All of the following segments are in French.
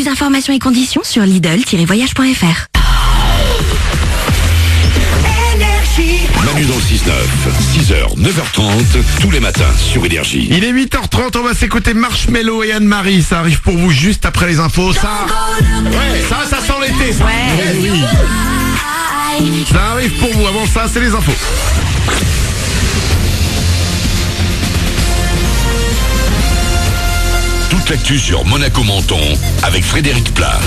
informations et conditions sur lidl-voyage.fr. Manu dans le 6-9, 6h, 9h30, tous les matins sur Énergie. Il est 8h30, on va s'écouter Marshmello et Anne-Marie. Ça arrive pour vous juste après les infos. Ça sent l'été. Ça. Ouais. Oui. Ça arrive pour vous. Avant ça, c'est les infos. Toute l'actu sur Monaco Menton avec Frédéric Plat.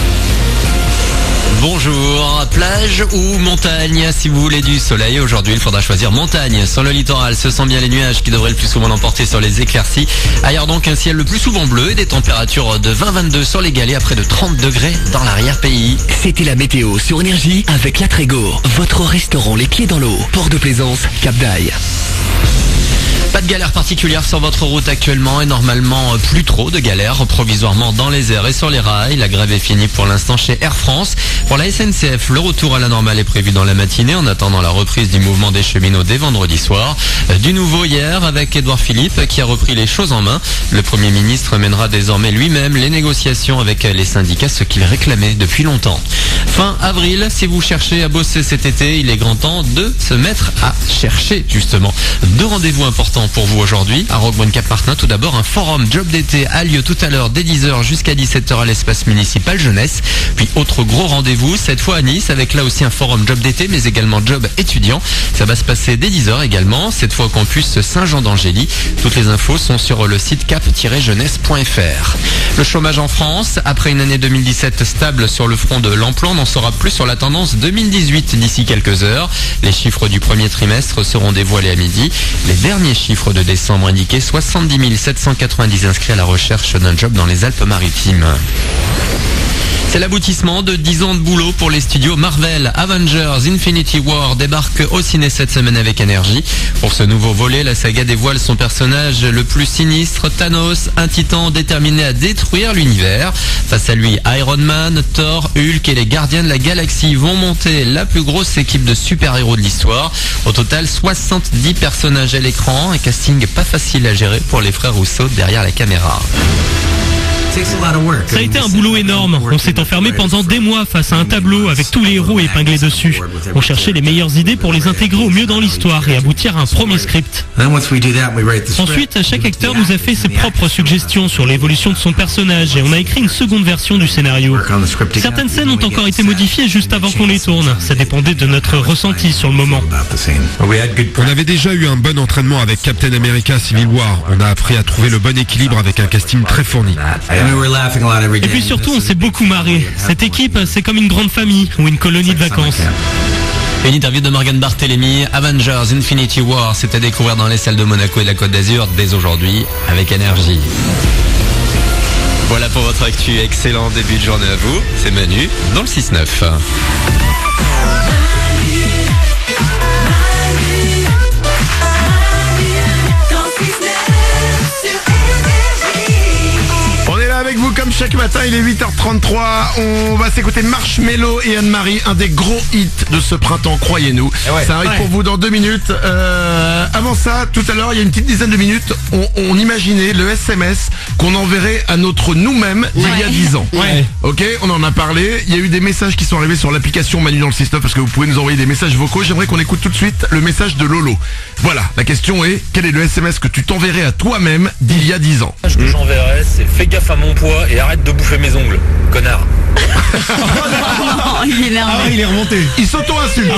Bonjour, plage ou montagne? Si vous voulez du soleil, aujourd'hui il faudra choisir montagne. Sur le littoral, ce sont bien les nuages qui devraient le plus souvent l'emporter sur les éclaircies. Ailleurs donc un ciel le plus souvent bleu et des températures de 20-22 sur les galets, après de 30 degrés dans l'arrière-pays. C'était la météo sur Énergie avec La Trégo, votre restaurant les pieds dans l'eau, port de Plaisance, Cap d'Aille. Pas de galère particulière sur votre route actuellement et normalement plus trop de galères provisoirement dans les airs et sur les rails. La grève est finie pour l'instant chez Air France. Pour la SNCF, le retour à la normale est prévu dans la matinée en attendant la reprise du mouvement des cheminots dès vendredi soir. Du nouveau hier avec Édouard Philippe qui a repris les choses en main. Le Premier ministre mènera désormais lui-même les négociations avec les syndicats, ce qu'il réclamait depuis longtemps. Fin avril, si vous cherchez à bosser cet été, il est grand temps de se mettre à chercher justement. Deux rendez-vous importants pour vous aujourd'hui. À Roquebrune-Cap-Martin, tout d'abord, un forum job d'été a lieu tout à l'heure dès 10h jusqu'à 17h à l'espace municipal jeunesse. Puis autre gros rendez-vous, cette fois à Nice, avec là aussi un forum job d'été mais également job étudiant. Ça va se passer dès 10h également, cette fois au campus Saint-Jean-d'Angély. Toutes les infos sont sur le site cap-jeunesse.fr. Le chômage en France, après une année 2017 stable sur le front de l'emploi, on en saura plus sur la tendance 2018 d'ici quelques heures. Les chiffres du premier trimestre seront dévoilés à midi. Les derniers chiffres de décembre indiquaient 70 790 inscrits à la recherche d'un job dans les Alpes-Maritimes. C'est l'aboutissement de 10 ans de boulot pour les studios Marvel. Avengers Infinity War débarque au ciné cette semaine avec Énergie. Pour ce nouveau volet, la saga dévoile son personnage le plus sinistre, Thanos, un titan déterminé à détruire l'univers. Face à lui, Iron Man, Thor, Hulk et les Gardiens de la Galaxie vont monter la plus grosse équipe de super-héros de l'histoire. Au total, 70 personnages à l'écran, un casting pas facile à gérer pour les frères Rousseau derrière la caméra. Ça a été un boulot énorme. On s'est enfermé pendant des mois face à un tableau avec tous les héros épinglés dessus. On cherchait les meilleures idées pour les intégrer au mieux dans l'histoire et aboutir à un premier script. Ensuite, chaque acteur nous a fait ses propres suggestions sur l'évolution de son personnage et on a écrit une seconde version du scénario. Certaines scènes ont encore été modifiées juste avant qu'on les tourne. Ça dépendait de notre ressenti sur le moment. On avait déjà eu un bon entraînement avec Captain America Civil War. On a appris à trouver le bon équilibre avec un casting très fourni. Et puis surtout, on s'est beaucoup marré. Cette équipe, c'est comme une grande famille ou une colonie de vacances. Une interview de Morgan Barthélémy, Avengers Infinity War, c'est à découvrir dans les salles de Monaco et de la Côte d'Azur dès aujourd'hui avec Énergie. Voilà pour votre actu, excellent début de journée à vous, c'est Manu dans le 6-9. Avec vous comme chaque matin, il est 8h33, on va s'écouter Marshmello et Anne-Marie, un des gros hits de ce printemps, croyez-nous. Ça arrive pour vous dans 2 minutes. Avant ça, tout à l'heure, il y a une petite dizaine de minutes, on imaginait le SMS qu'on enverrait à notre nous-mêmes d'il y a 10 ans. Ok, on en a parlé, il y a eu des messages qui sont arrivés sur l'application Manu dans le 6-9 parce que vous pouvez nous envoyer des messages vocaux. J'aimerais qu'on écoute tout de suite le message de Lolo. Voilà, la question est, quel est le SMS que tu t'enverrais à toi-même d'il y a 10 ans? Ce que j'enverrais, c'est fais gaffe à mon poids et arrête de bouffer mes ongles, connard. Il est énervé. Il est remonté. Il s'auto-insulte.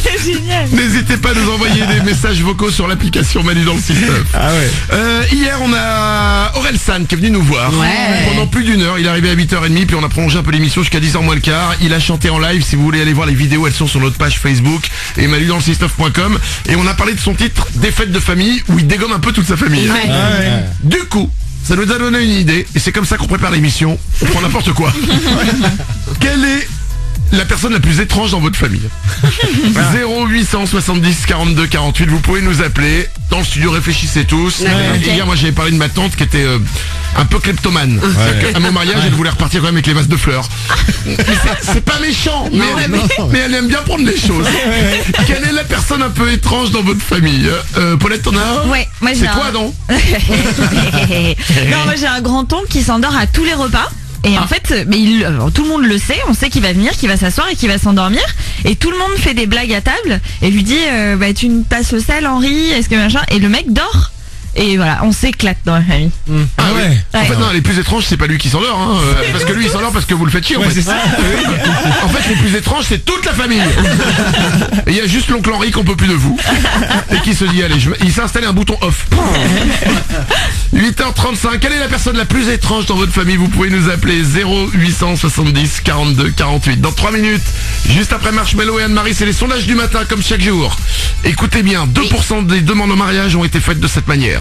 C'est génial. N'hésitez pas à nous envoyer des messages vocaux sur l'application Manu dans le 6-9. Hier, on a Orelsan qui est venu nous voir. Pendant plus d'1 heure. Il est arrivé à 8h30, puis on a prolongé un peu l'émission jusqu'à 10h moins le quart. Il a chanté en live. Si vous voulez aller voir les vidéos, elles sont sur notre page Facebook et manudansle69.com. Et on a parlé de son titre, Des fêtes de famille, où il dégomme un peu toute sa famille. Du coup, ça nous a donné une idée, et c'est comme ça qu'on prépare l'émission. On prend n'importe quoi. Quelle est la personne la plus étrange dans votre famille? 0870 42 48, vous pouvez nous appeler. Dans le studio, réfléchissez tous. Et hier, moi, j'avais parlé de ma tante qui était un peu kleptomane. À mon mariage, elle voulait repartir quand même avec les vases de fleurs. C'est pas méchant, mais elle aime bien prendre les choses. Quelle est la personne un peu étrange dans votre famille? Paulette, t'en as? Ouais, moi j'ai C'est quoi, non? Non, moi j'ai un grand-oncle qui s'endort à tous les repas. Et en fait, tout le monde le sait, on sait qu'il va venir, qu'il va s'asseoir et qu'il va s'endormir. Et tout le monde fait des blagues à table et lui dit tu nous passes le sel, Henri, est-ce que machin. Et le mec dort. Et voilà, on s'éclate dans la famille. Ah ouais. En fait, non, les plus étranges, c'est pas lui qui s'endort, hein, parce que lui, il s'endort parce que vous le faites chier. En fait, c'est ça. En fait, les plus étranges, c'est toute la famille. Et il y a juste l'oncle Henri qu'on peut plus de vous et qui se dit allez, il s'est installé un bouton off. 8h35. Quelle est la personne la plus étrange dans votre famille? Vous pouvez nous appeler 0870 42 48. Dans 3 minutes, juste après Marshmello et Anne-Marie, c'est les sondages du matin comme chaque jour. Écoutez bien, 2% des demandes en mariage ont été faites de cette manière.